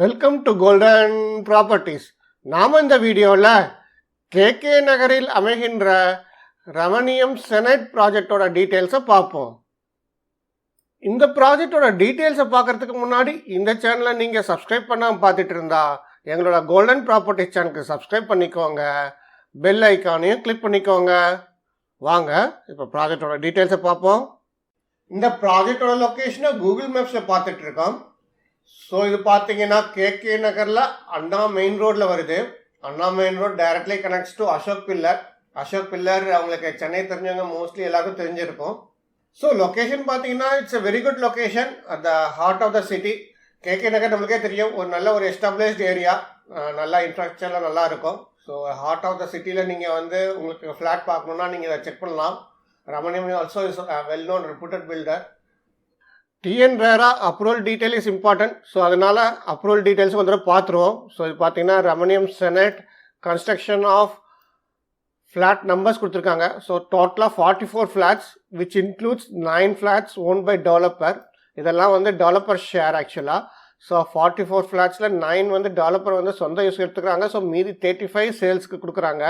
Welcome to golden properties. நாம் இந்த வீடியோவில் கேகே நகரில் அமைகின்ற ரமணியம் செனட் ப்ராஜெக்டோட டீட்டெயில்ஸை பார்ப்போம். இந்த ப்ராஜெக்டோட டீட்டெயில்ஸை பார்க்கறதுக்கு முன்னாடி இந்த சேனலை நீங்கள் சப்ஸ்கிரைப் பண்ணாமல் பார்த்துட்டு இருந்தா எங்களோட கோல்டன் ப்ராப்பர்ட்டிஸ் சேனலுக்கு சப்ஸ்கிரைப் பண்ணிக்கோங்க, பெல் ஐக்கானையும் கிளிக் பண்ணிக்கோங்க. வாங்க இப்போ ப்ராஜெக்டோட டீட்டெயில்ஸை பார்ப்போம். இந்த ப்ராஜெக்டோட லொக்கேஷனை கூகுள் மேப்ஸில் பார்த்துட்டு இருக்கோம். ஸோ இது பார்த்தீங்கன்னா கேகே நகரில் அண்ணா மெயின் ரோடில் வருது. Anna main road directly connects to Ashok pillar. Ashok pillar அவங்களுக்கு சென்னை தெரிஞ்சவங்க மோஸ்ட்லி எல்லாருக்கும் தெரிஞ்சிருக்கும். ஸோ லொக்கேஷன் பார்த்தீங்கன்னா it's a very good location at the heart of the city. KK Nagar நம்மளுக்கே தெரியும், ஒரு நல்ல ஒரு எஸ்டாப்ளிஷ்ட் ஏரியா, நல்லா இன்ஃப்ராஸ்ட்ரக்சர்லாம் நல்லா இருக்கும். ஸோ ஹார்ட் ஆஃப் த சிட்டியில் நீங்கள் உங்களுக்கு ஃப்ளாட் பார்க்கணுன்னா நீங்கள் இதை செக் பண்ணலாம். Ramaniyam also is well known reputed builder. TN RERA approval detail is important. So அதனால் அப்ரூவல் டீட்டெயில்ஸ் வந்து பார்த்துருவோம். ஸோ இது பார்த்தீங்கன்னா ரமணியம் செனட் கன்ஸ்ட்ரக்ஷன் ஆஃப் ஃப்ளாட் நம்பர்ஸ் கொடுத்துருக்காங்க. ஸோ டோட்டலாக 44 flats which includes 9 flats own by developer. இதெல்லாம் டெவலப்பர் ஷேர் ஆக்சுவலாக. ஸோ 44 ஃப்ளாட்ஸில் 9 டெவலப்பர் சொந்த யூஸ் எடுத்துக்கிறாங்க. ஸோ மீதி 35 சேல்ஸ்க்கு கொடுக்குறாங்க.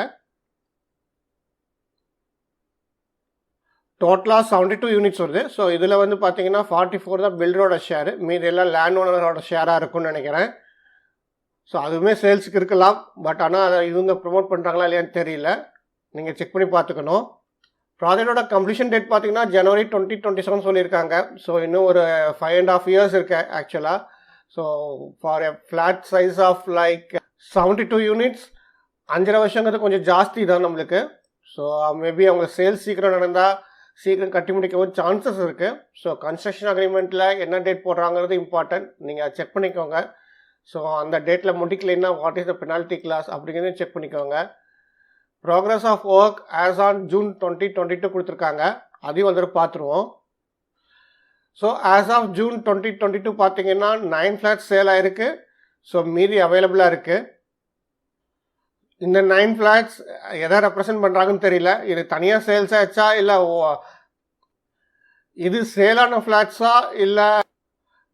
டோட்டலாக 72 யூனிட்ஸ் வருது. ஸோ இதில் பார்த்தீங்கன்னா 44 தான் பில்டரோட ஷேரு, மீதி எல்லாம் லேண்ட் ஓனரோட ஷேராக இருக்கும்னு நினைக்கிறேன். ஸோ அதுவுமே சேல்ஸுக்கு இருக்கலாம், பட் ஆனால் அதை இவங்க ப்ரொமோட் பண்ணுறாங்களா இல்லையான்னு தெரியல, நீங்கள் செக் பண்ணி பார்த்துக்கணும். ப்ராஜெக்டோட கம்ப்ளீஷன் டேட் பார்த்தீங்கன்னா ஜனவரி 2027 சொல்லியிருக்காங்க. ஸோ இன்னும் ஒரு 5.5 இயர்ஸ் இருக்கு ஆக்சுவலாக. So for a flat size of like 72 units 5.5 வருஷங்கிறது கொஞ்சம் ஜாஸ்தி தான் நம்மளுக்கு. ஸோ மேபி அவங்க சேல்ஸ் சீக்கிரம் நடந்தால் சீக்கிரம் கட்டி முடிக்கவும் சான்சஸ் இருக்குது. ஸோ கன்ஸ்ட்ரக்ஷன் அக்ரிமெண்ட்டில் என்ன டேட் போடுறாங்கிறது இம்பார்ட்டன்ட், நீங்கள் செக் பண்ணிக்கோங்க. ஸோ அந்த டேட்டில் முடிக்கலைன்னா what is the penalty clause அப்படிங்கிறதையும் செக் பண்ணிக்கோங்க. Progress of work as on June 2022 கொடுத்துருக்காங்க, அதையும் பார்த்துருவோம். ஸோ ஆஸ் ஆஃப் ஜூன் 2022 பார்த்தீங்கன்னா 9 ஃப்ளாட்ஸ் சேல் ஆகிருக்கு. ஸோ மீதி அவைலபிளாக இருக்குது. இந்த 9 ஃப்ளாட்ஸ் எதை ரெப்ரசன்ட் பண்ணுறாங்கன்னு தெரியல. இது தனியாக சேல்ஸ் ஆச்சா இல்லை இது சேலான ஃப்ளாட்ஸா இல்லை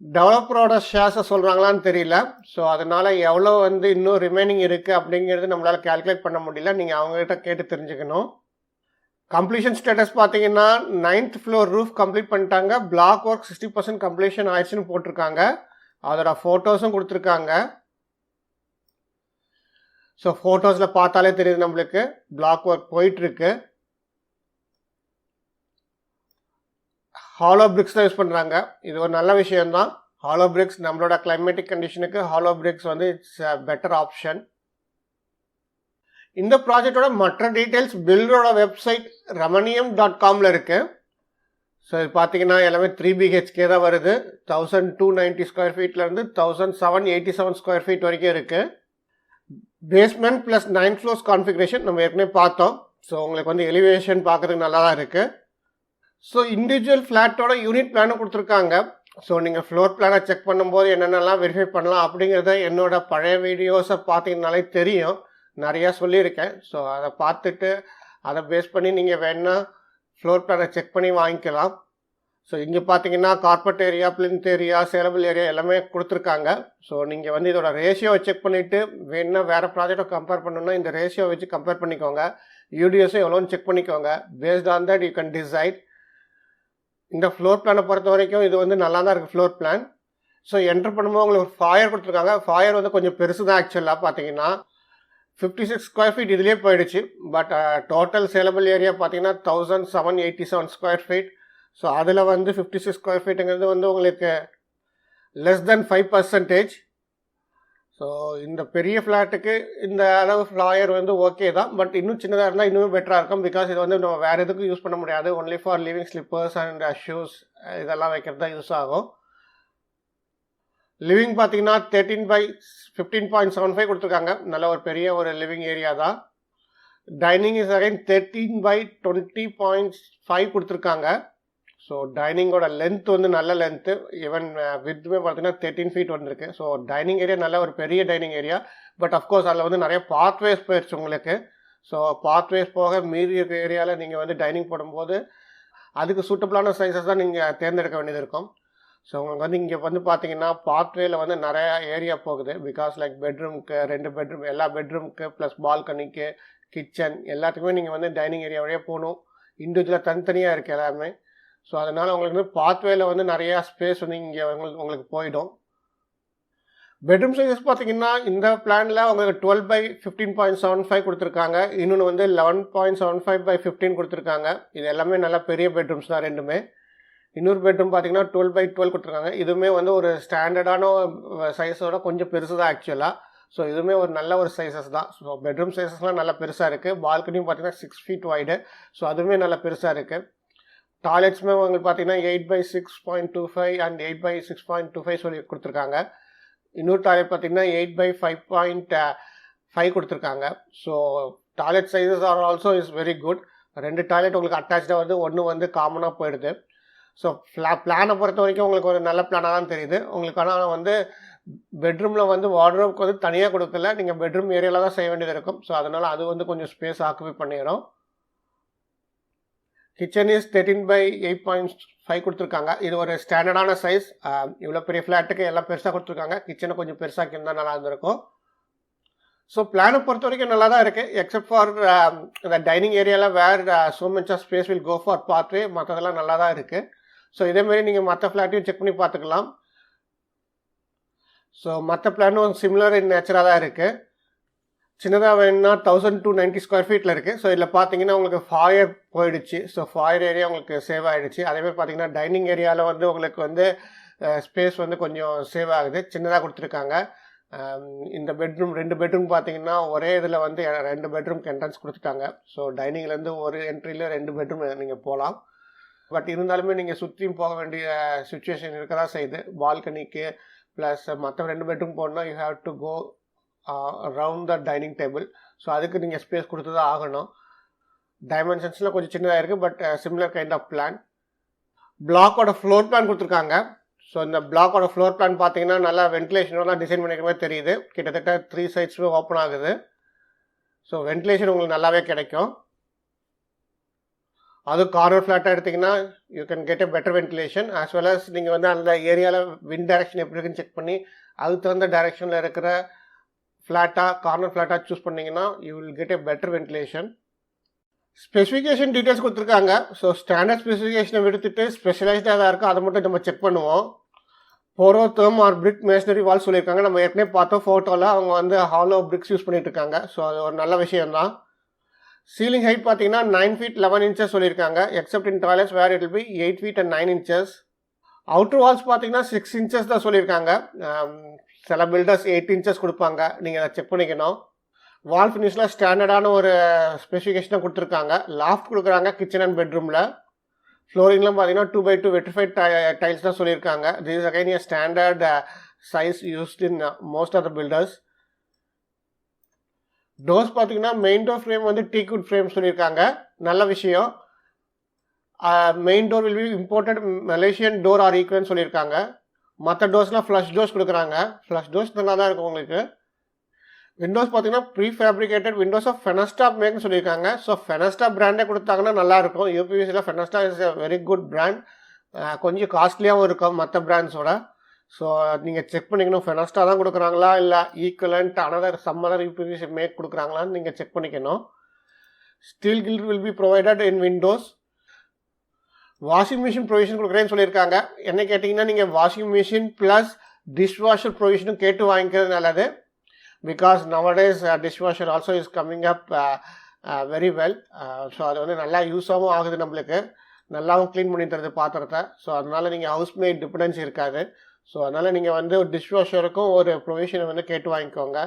டெவலப்பரோட ஷேர்ஸை சொல்கிறாங்களான்னு தெரியல. ஸோ அதனால் எவ்வளோ இன்னும் ரிமைனிங் இருக்குது அப்படிங்கிறது நம்மளால் கேல்குலேட் பண்ண முடியல. நீங்கள் அவங்ககிட்ட கேட்டு தெரிஞ்சுக்கணும். கம்ப்ளீஷன் ஸ்டேட்டஸ் பார்த்தீங்கன்னா 9th ஃப்ளோர் ரூஃப் கம்ப்ளீட் பண்ணிட்டாங்க. பிளாக் ஒர்க் 60% கம்ப்ளீஷன் ஆயிடுச்சுன்னு போட்டிருக்காங்க. அதோட ஃபோட்டோஸும் கொடுத்துருக்காங்க. ஸோ ஃபோட்டோஸில் பார்த்தாலே தெரியுது நம்மளுக்கு பிளாக் ஒர்க் போயிட்டுருக்கு. ஹாலோ பிரிக்ஸ் தான் யூஸ் பண்ணுறாங்க. இது ஒரு நல்ல விஷயம்தான். ஹாலோ பிரிக்ஸ் நம்மளோட கிளைமேட்டிக் கண்டிஷனுக்கு hollow bricks it's better option. இந்த ப்ராஜெக்டோட மற்ற டீட்டெயில்ஸ் பில்டரோட வெப்சைட் ramaniyam.comல இருக்குது. ஸோ இது பார்த்தீங்கன்னா எல்லாமே 3 BHK தான் வருது. 1290 ஸ்கொயர் ஃபீட்லேருந்து 1787 ஸ்கொயர் ஃபீட் வரைக்கும் இருக்குது. பேஸ்மெண்ட் ப்ளஸ் 9 ஃப்ளோர்ஸ் கான்ஃபிகரேஷன் நம்ம ஏற்கனவே பார்த்தோம். ஸோ உங்களுக்கு எலிவேஷன் பார்க்குறதுக்கு நல்லா தான் இருக்குது. ஸோ இண்டிவிஜுவல் ஃப்ளாட்டோட யூனிட் பிளானும் கொடுத்துருக்காங்க. ஸோ நீங்கள் ஃப்ளோர் பிளானை செக் பண்ணும்போது என்னென்னலாம் வெரிஃபை பண்ணலாம் அப்படிங்கிறத என்னோட பழைய வீடியோஸை பார்த்தீங்கனாலே தெரியும், நிறையா சொல்லியிருக்கேன். ஸோ அதை பார்த்துட்டு அதை பேஸ் பண்ணி நீங்கள் வேணால் ஃப்ளோர் பிளானை செக் பண்ணி வாங்கிக்கலாம். ஸோ இங்கே பார்த்தீங்கன்னா carpet area, plinth area, saleable area எல்லாமே கொடுத்துருக்காங்க. ஸோ நீங்கள் இதோட ரேஷியோவை செக் பண்ணிவிட்டு வேணா வேறு ப்ராஜெக்டை கம்பேர் பண்ணணுன்னா இந்த ரேஷியோ வச்சு கம்பேர் பண்ணிக்கோங்க. யூடிஎஸும் எவ்வளோன்னு செக் பண்ணிக்கோங்க. Based on that you can decide. இந்த ஃப்ளோர் பிளானை பொறுத்த வரைக்கும் இது நல்லா தான் இருக்குது ஃப்ளோர் பிளான். ஸோ என்டர் பண்ணும்போது உங்களுக்கு ஒரு ஃபாயர் கொடுத்துருக்காங்க. ஃபாயர் கொஞ்சம் பெருசு தான் ஆக்சுவலாக பார்த்தீங்கன்னா 56 ஸ்கொயர் ஃபீட் இதுலேயே போயிடுச்சு. பட் டோட்டல் சேலபிள் ஏரியா பார்த்தீங்கன்னா 1787 ஸ்கொயர் ஃபீட். ஸோ அதில் 56 ஸ்கொயர் ஃபீட்டுங்கிறது உங்களுக்கு லெஸ் தென் 5%. ஸோ இந்த பெரிய ஃப்ளாட்டுக்கு இந்த அளவு ஃப்ளாயர் ஓகே தான். பட் இன்னும் சின்னதாக இருந்தால் இன்னும் பெட்டராக இருக்கும். பிகாஸ் இது நம்ம வேறு எதுக்கும் யூஸ் பண்ண முடியாது. Only for living slippers and shoes இதெல்லாம் வைக்கிறது தான் யூஸ் ஆகும். லிவிங் பார்த்தீங்கன்னா 13/15.75 கொடுத்துருக்காங்க. நல்ல ஒரு பெரிய ஒரு லிவிங் ஏரியா தான். டைனிங் இஸ் அகைன் 13/20.5 கொடுத்துருக்காங்க. ஸோ டைனிங்கோட லென்த் நல்ல லென்த்து. ஈவன் வித்துமே பார்த்தீங்கன்னா 13 ஃபீட் வந்திருக்கு. ஸோ டைனிங் ஏரியா நல்ல ஒரு பெரிய டைனிங் ஏரியா. பட் அஃப்கோர்ஸ் அதில் நிறைய பாத்வேஸ் போயிடுச்சு உங்களுக்கு. ஸோ பாத்வேஸ் போக மீறி இருக்க ஏரியாவில் நீங்கள் டைனிங் போடும்போது அதுக்கு சூட்டபிளான சைஸஸ் தான் நீங்கள் தேர்ந்தெடுக்க வேண்டியது இருக்கும். ஸோ உங்களுக்கு வந்து இங்கே வந்து பார்த்தீங்கன்னா பாத்வேல வந்து நிறையா ஏரியா போகுது. பிகாஸ் லைக் பெட்ரூம்க்கு 2 பெட்ரூம், எல்லா பெட்ரூம்க்கு ப்ளஸ் பால்கனிக்கு, கிச்சன் எல்லாத்துக்குமே நீங்கள் வந்து டைனிங் ஏரியா வழியாக போகணும். இண்டிவிஜுவலாக தனித்தனியாக இருக்குது எல்லாமே. ஸோ அதனால் உங்களுக்கு வந்து பாத்வேல வந்து நிறையா ஸ்பேஸ் வந்து இங்கே உங்களுக்கு போயிடும். பெட்ரூம் சைஸஸ் பார்த்தீங்கன்னா இந்த பிளானில் உங்களுக்கு 12/15.75 கொடுத்துருக்காங்க. இன்னொன்று வந்து 11.75/15 கொடுத்துருக்காங்க. இது எல்லாமே நல்லா பெரிய பெட்ரூம்ஸ் தான் ரெண்டுமே. இன்னொரு பெட்ரூம் பார்த்தீங்கன்னா 12/12 கொடுத்துருக்காங்க. இதுவுமே வந்து ஒரு ஸ்டாண்டர்டான சைஸோட கொஞ்சம் பெருசு தான் ஆக்சுவலாக. ஸோ இதுவுமே ஒரு நல்ல ஒரு சைஸஸ் தான். ஸோ பெட்ரூம் சைஸஸ்லாம் நல்லா பெருசாக இருக்குது. பால்கனியும் பார்த்தீங்கன்னா 6 feet வைடு. ஸோ அதுவுமே நல்லா பெருசாக இருக்குது. டாய்லெட்ஸுமே உங்களுக்கு பார்த்தீங்கன்னா 8/6.25 அண்ட் 8/6.25 சொல்லி கொடுத்துருக்காங்க. இன்னொரு டாய்லெட் பார்த்தீங்கன்னா 8/5.5 கொடுத்துருக்காங்க. So toilet sizes are also is very good. 2 toilet உங்களுக்கு அட்டாச்சாக வருது, ஒன்று வந்து காமனாக போயிடுது. ஸோ பிளானை பொறுத்த வரைக்கும் உங்களுக்கு ஒரு நல்ல பிளானாக தான் தெரியுது உங்களுக்கு. ஆனால் வந்து பெட்ரூமில் வந்து வார்ட்ரோப்க்கு வந்து தனியாக கொடுக்கல, நீங்கள் பெட்ரூம் ஏரியாவில் தான் செய்ய வேண்டியது இருக்கும். ஸோ அதனால் அது வந்து கொஞ்சம் ஸ்பேஸ் ஆக்குபை பண்ணிடும். கிச்சன் இஸ் 13/8.5 கொடுத்துருக்காங்க. இது ஒரு ஸ்டாண்டர்டான சைஸ். இவ்வளோ பெரிய ஃப்ளாட்டுக்கு எல்லாம் பெருசாக கொடுத்துருக்காங்க. கிச்சனை கொஞ்சம் பெருசாக இருந்தால் நல்லா இருந்திருக்கும். ஸோ பிளானை பொறுத்த வரைக்கும் நல்லா தான் இருக்குது. எக்ஸப்ட் ஃபார் இந்த டைனிங் ஏரியாவில் வேர் so much of space will go for pathway. மற்றதெல்லாம் நல்லா தான் இருக்குது. ஸோ இதேமாரி நீங்கள் மற்ற ஃப்ளாட்டையும் செக் பண்ணி பார்த்துக்கலாம். ஸோ மற்ற பிளானும் சிமிலர் இன் நேச்சராக தான் இருக்குது. சின்னதாக வேணும்னா 1290 ஸ்கொயர் ஃபீட்டில் இருக்குது. ஸோ இதில் பார்த்தீங்கன்னா உங்களுக்கு ஃபாயர் போயிடுச்சு. ஸோ ஃபாயர் ஏரியா உங்களுக்கு சேவ் ஆகிடுச்சு. அதேமாதிரி பார்த்தீங்கன்னா டைனிங் ஏரியாவில் வந்து உங்களுக்கு வந்து ஸ்பேஸ் வந்து கொஞ்சம் சேவ் ஆகுது, சின்னதாக கொடுத்துருக்காங்க. இந்த பெட்ரூம் 2 பெட்ரூம் பார்த்தீங்கன்னா ஒரே இதில் வந்து 2 பெட்ரூம்க்கு என்ட்ரன்ஸ் கொடுத்துட்டாங்க. ஸோ டைனிங்லேருந்து ஒரு என்ட்ரியில் 2 பெட்ரூம் நீங்கள் போகலாம். பட் இருந்தாலுமே நீங்கள் சுற்றியும் போக வேண்டிய சுச்சுவேஷன் இருக்க தான் செய்யுது. பால்கனிக்கு ப்ளஸ் மற்ற 2 பெட்ரூம் போகணுன்னா you have to go around the dining table. So அதுக்கு நீங்கள் ஸ்பேஸ் கொடுத்து தான் ஆகணும். டைமென்ஷன்ஸ்லாம் கொஞ்சம் சின்னதாக இருக்குது, but similar kind of plan. பிளாக்கோட ஃப்ளோர் பிளான் கொடுத்துருக்காங்க. ஸோ இந்த பிளாக்கோட ஃப்ளோர் பிளான் பார்த்தீங்கன்னா நல்லா வென்டிலேஷனோட டிசைன் பண்ணிக்கிற மாதிரி தெரியுது. கிட்டத்தட்ட 3 சைட்ஸுமே ஓப்பன் ஆகுது. ஸோ வென்டிலேஷன் உங்களுக்கு நல்லாவே கிடைக்கும். அது கார்னர் ஃப்ளாட்டாக எடுத்திங்கன்னா you can get a better ventilation. As well as நீங்கள் வந்து அந்த ஏரியாவில் விண்ட் டைரக்ஷன் எப்படி இருக்குன்னு செக் பண்ணி அதுக்கு தகுந்த டைரக்ஷனில் இருக்கிற ஃப்ளாட்டாக கார்னர் ஃப்ளாட்டாக சூஸ் பண்ணிங்கன்னா you will get a better ventilation. Specification details கொடுத்துருக்காங்க. ஸோ ஸ்டாண்டர்ட் ஸ்பெசிஃபிகேஷனை விடுத்துட்டு ஸ்பெஷலைஸ்டாக தான் இருக்குது, அதை மட்டும் நம்ம செக் பண்ணுவோம். போரோத்தம் ஆர் பிரிக் மேஷனரி வால் சொல்லியிருக்காங்க. நம்ம ஏற்கனவே பார்த்தோம் ஃபோட்டோவில் அவங்க வந்து ஹாலோ பிரிக்ஸ் யூஸ் பண்ணிட்டு இருக்காங்க. ஸோ அது ஒரு நல்ல விஷயம்தான். சீலிங் ஹைட் பார்த்தீங்கன்னா 9 feet 11 inches சொல்லியிருக்காங்க. Except in toilets where it will be 8 feet and 9 inches. Outer walls பார்த்தீங்கன்னா 6 inches தான் சொல்லியிருக்காங்க. சில பில்டர்ஸ் 8 inches கொடுப்பாங்க, நீங்கள் அதை செக் பண்ணிக்கணும். வால் ஃபினிஷில் ஸ்டாண்டர்டான ஒரு ஸ்பெசிஃபிகேஷனாக கொடுத்துருக்காங்க. லாஃப்ட் கொடுக்குறாங்க கிச்சன் அண்ட் பெட்ரூமில். ஃப்ளோரிங்லாம் பார்த்தீங்கன்னா 2x2 வெட்ரிஃபைட் டைல்ஸ் தான் சொல்லியிருக்காங்க. This is again a standard size used in most of the builders. Doors பார்த்தீங்கன்னா மெயின் டோர் ஃப்ரேம் வந்து டீக்வுட் ஃப்ரேம் சொல்லியிருக்காங்க, நல்ல விஷயம். Main door will be imported Malaysian door or ஈக்குவல்னு சொல்லியிருக்காங்க. மற்ற டோர்ஸ்லாம் ஃப்ளஷ் டோர்ஸ் கொடுக்குறாங்க. ஃப்ளஷ் டோர்ஸ் நல்லா தான் இருக்கும் உங்களுக்கு. விண்டோஸ் பார்த்தீங்கன்னா prefabricated windows of Fenesta மேக்னு சொல்லியிருக்காங்க. ஸோ ஃபெனஸ்டா பிராண்டே கொடுத்தாங்கன்னா நல்லாயிருக்கும். யூபிவிசியில் Fenesta is a very good brand. கொஞ்சம் காஸ்ட்லியாகவும் இருக்கும் மற்ற பிராண்ட்ஸோட. ஸோ நீங்கள் செக் பண்ணிக்கணும் ஃபெனஸ்டா தான் கொடுக்குறாங்களா இல்லை equivalent another some other UPVC make கொடுக்குறாங்களான்னு நீங்கள் செக் பண்ணிக்கணும். Steel grill will be provided in windows. Washing machine provision கொடுக்குறேன்னு சொல்லியிருக்காங்க. என்ன கேட்டிங்கன்னா நீங்கள் வாஷிங் மிஷின் ப்ளஸ் டிஷ்வாஷர் ப்ரொவிஷனும் கேட்டு வாங்கிக்கிறது நல்லது. Because nowadays dishwasher also is coming up very well. So அது வந்து நல்லா யூஸாகவும் ஆகுது, நம்மளுக்கு நல்லாவும் க்ளீன் பண்ணி தருது பாத்திரத்தை. ஸோ அதனால் நீங்கள் ஹவுஸ்மேட் டிபெண்டன்ஸ் இருக்காது. ஸோ அதனால் நீங்கள் வந்து ஒரு டிஷ்வாஷருக்கும் ஒரு ப்ரொவிஷனை வந்து கேட்டு வாங்கிக்கோங்க.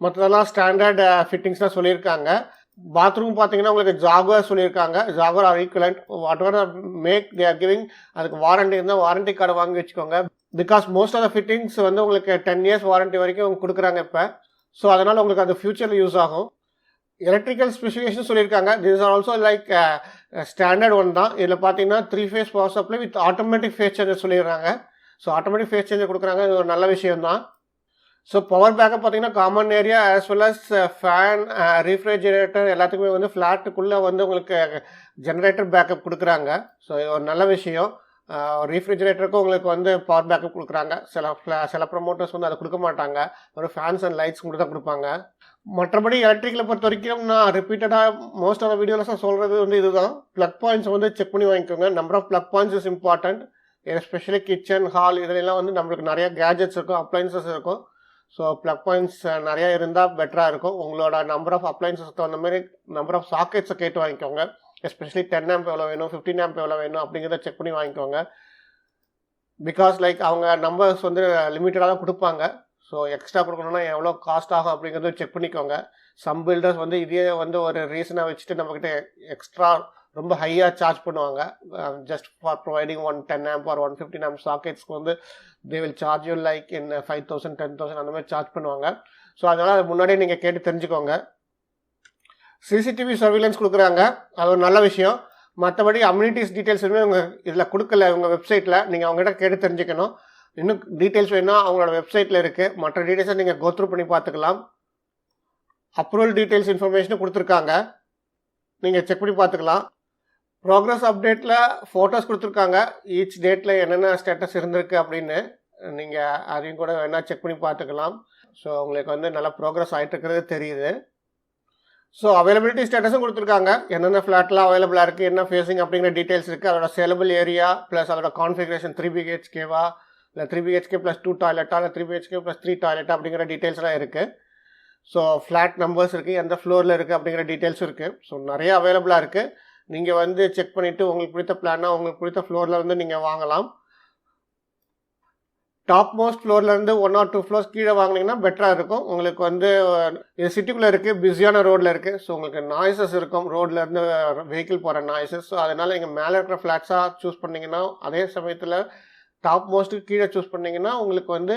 மற்றதெல்லாம் ஸ்டாண்டர்ட் ஃபிட்டிங்ஸ் தான் சொல்லியிருக்காங்க. பாத்ரூம் பார்த்தீங்கன்னா உங்களுக்கு ஜாகுவார் சொல்லியிருக்காங்க. Jaquar or equivalent whatever make they are giving. அதுக்கு வாரண்டி இருந்தால் வாரண்டி கார்டு வாங்கி வச்சுக்கோங்க. Because most of the fittings வந்து உங்களுக்கு 10 years வாரண்டி வரைக்கும் கொடுக்குறாங்க இப்போ. ஸோ அதனால் உங்களுக்கு அது ஃபியூச்சரில் யூஸ் ஆகும். எலக்ட்ரிக்கல் ஸ்பெசிஃபிகேஷன் சொல்லியிருக்காங்க. This are also like standard one தான். இதில் பார்த்தீங்கன்னா 3 phase power supply with automatic phase changer சொல்லிடுறாங்க. ஸோ ஆட்டோமேட்டிக் ஃபேஸ் சேஞ்சர் கொடுக்குறாங்க, இது ஒரு நல்ல விஷயம் தான். ஸோ பவர் பேக்கப் பார்த்தீங்கன்னா common area as well as fan refrigerator எல்லாத்துக்குமே வந்து ஃப்ளாட்டுக்குள்ளே வந்து உங்களுக்கு ஜென்ரேட்டர் பேக்கப் கொடுக்குறாங்க. ஸோ இது ஒரு நல்ல விஷயம். ரீஃப்ரிஜரேட்டருக்கும் உங்களுக்கு வந்து பவர் பேக்கப் கொடுக்குறாங்க. சில ப்ரொமோட்டர்ஸ் வந்து அதை கொடுக்க மாட்டாங்க, ஒரு ஃபேன்ஸ் அண்ட் லைட்ஸ் மட்டும் தான் கொடுப்பாங்க. மற்றபடி எலக்ட்ரிக்கலை பொறுத்த வரைக்கும் நான் ரிப்பீட்டடாக மோஸ்ட் ஆஃப் வீடியோஸாக சொல்கிறது வந்து இதுதான், ப்ளக் பாயிண்ட்ஸ் வந்து செக் பண்ணி வாங்கிக்கோங்க. Number of plug points is important. Especially kitchen, hall இதெல்லாம் வந்து நம்மளுக்கு நிறைய கேஜெட்ஸ் இருக்கும், அப்ளைன்சஸ் இருக்கும். ஸோ ப்ளக் பாயிண்ட்ஸ் நிறையா இருந்தால் பெட்டராக இருக்கும். உங்களோட நம்பர் ஆஃப் அப்ளைன்சஸ்க்கு அந்த மாதிரி நம்பர் ஆஃப் சாக்கெட்ஸை கேட்டு வாங்கிக்கோங்க. எஸ்பெஷலி 10 amp எவ்வளோ வேணும், 15 amp எவ்வளோ வேணும் அப்படிங்கிறத செக் பண்ணி வாங்கிக்கோங்க. பிகாஸ் லைக் அவங்க நம்பர்ஸ் வந்து லிமிட்டடாக தான் கொடுப்பாங்க. ஸோ எக்ஸ்ட்ரா கொடுக்கணுன்னா எவ்வளோ காஸ்ட் ஆகும் அப்படிங்கிறத செக் பண்ணிக்கோங்க. சம் பில்டர்ஸ் வந்து இதே வந்து ஒரு ரீசனாக வச்சுட்டு நம்மக்கிட்ட எக்ஸ்ட்ரா ரொம்ப ஹையாக சார்ஜ் பண்ணுவாங்க. Just for providing 10 amp or 115 amp சாக்கெட்ஸ்க்கு வந்து they will charge you like in 5,000 10,000 அந்த மாதிரி சார்ஜ் பண்ணுவாங்க. ஸோ அதனால் அது முன்னாடியே நீங்கள் கேட்டு தெரிஞ்சுக்கோங்க. சிசிடிவி சர்வீலன்ஸ் கொடுக்குறாங்க, அது ஒரு நல்ல விஷயம். மற்றபடி அம்யூனிட்டிஸ் டீட்டெயில்ஸ் எதுவுமே அவங்க இதில் கொடுக்கல, உங்கள் வெப்சைட்டில். நீங்கள் அவங்ககிட்ட கேட்டு தெரிஞ்சுக்கணும். இன்னும் டீட்டெயில்ஸ் வேணும்னா அவங்களோட வெப்சைட்டில் இருக்குது. மற்ற டீட்டெயில்ஸை நீங்கள் கோத்ரூ பண்ணி பார்த்துக்கலாம். அப்ரூவல் டீட்டெயில்ஸ் இன்ஃபர்மேஷனும் கொடுத்துருக்காங்க, நீங்கள் செக் பண்ணி பார்த்துக்கலாம். ப்ராக்ரஸ் அப்டேட்டில் ஃபோட்டோஸ் கொடுத்துருக்காங்க, ஈச் டேட்டில் என்னென்ன ஸ்டேட்டஸ் இருந்திருக்கு அப்படின்னு. நீங்கள் அதையும் கூட வேணால் செக் பண்ணி பார்த்துக்கலாம். ஸோ உங்களுக்கு வந்து நல்லா ப்ரோக்ரஸ் ஆகிட்டு இருக்கிறது தெரியுது. ஸோ அவைலபிலிட்டி ஸ்டேட்டஸும் கொடுத்துருக்காங்க, என்னென்ன ஃப்ளாட்லாம் அவைலபிளாக இருக்குது, என்ன ஃபேஸிங் அப்படிங்கிற டீட்டெயில்ஸ் இருக்குது. அதோட சேலபிள் ஏரியா ப்ளஸ் அதோட கான்ஃபிகரேஷன் 3 BHKவா இல்லை 3 BHK + 2 டாய்லெட்டா இல்லை 3 BHK + 3 டாய்லெட்டா அப்படிங்கிற டீட்டெயில்ஸ்லாம் இருக்குது. ஸோ ஃப்ளாட் நம்பர்ஸ் இருக்குது, எந்த ஃப்ளோரில் இருக்குது அப்படிங்கிற டீட்டெயில்ஸும் இருக்குது. ஸோ நிறைய அவைலபிளாக இருக்குது. நீங்கள் வந்து செக் பண்ணிவிட்டு உங்களுக்கு பிடித்த பிளானாக உங்களுக்கு பிடித்த ஃப்ளோரில் வந்து நீங்கள் வாங்கலாம். டாப் மோஸ்ட் ஃப்ளோர்லேருந்து 1 or 2 ஃப்ளோர்ஸ் கீழே வாங்கினீங்கன்னா பெட்டராக இருக்கும். உங்களுக்கு வந்து இது சிட்டிக்குள்ளே இருக்குது, பிஸியான ரோட்டில் இருக்குது. ஸோ உங்களுக்கு நாய்ஸஸ் இருக்கும், ரோட்லேருந்து வெஹிக்கிள் போகிற நாய்ஸஸ். ஸோ அதனால் நீங்கள் மேலே இருக்கிற ஃப்ளாட்ஸாக சூஸ் பண்ணிங்கன்னா, அதே சமயத்தில் டாப் மோஸ்ட்டுக்கு கீழே சூஸ் பண்ணிங்கன்னா உங்களுக்கு வந்து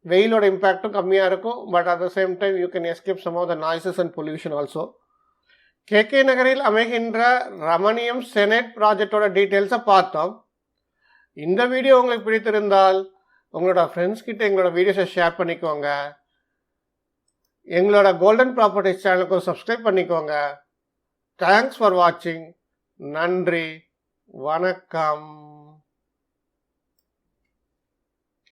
வெயிலோட இம்பேக்டும் கம்மியாக இருக்கும். But at the same time you can escape some of the noises and pollution also. KK நகரில் அமைகின்ற ரமணியம் செனட் ப்ராஜெக்டோட டீட்டெயில்ஸை பார்த்தோம். இந்த வீடியோ உங்களுக்கு பிடித்திருந்தால் உங்களோட ஃப்ரெண்ட்ஸ் கிட்ட எங்களோட வீடியோஸை ஷேர் பண்ணிக்கோங்க. எங்களோட கோல்டன் ப்ராப்பர்ட்டிஸ் சேனலுக்கு சப்ஸ்கிரைப் பண்ணிக்கோங்க. தேங்க்ஸ் ஃபார் வாட்சிங். நன்றி, வணக்கம்.